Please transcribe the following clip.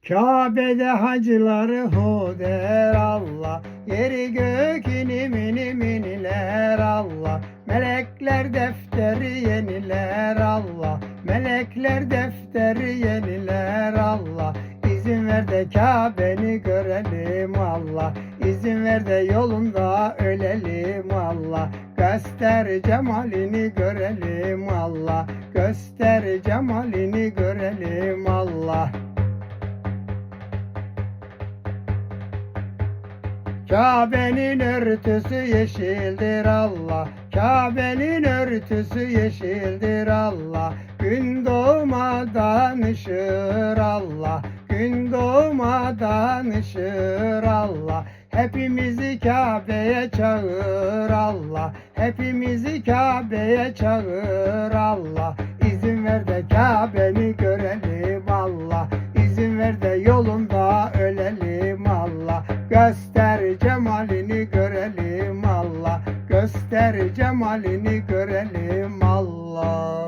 Kabe'de hacıları hu der Allah, yeri gök inimini miniler Allah. Melekler defteri yeniler Allah, melekler defteri yeniler Allah. İzin ver de Kabe'ni görelim Allah, İzin ver de yolunda ölelim Allah. Göster cemalini görelim Allah, göster cemalini görelim Allah. Kabe'nin örtüsü yeşildir Allah, Kabe'nin örtüsü yeşildir Allah. Gün doğmadan ışır Allah, gün doğmadan ışır Allah. Hepimizi Kabe'ye çağır Allah, hepimizi Kabe'ye çağır Allah. İzin ver de Kabe'ni görelim Allah, İzin ver de yolunda ölelim Allah. Göster cemalini görelim Allah, göster cemalini görelim Allah.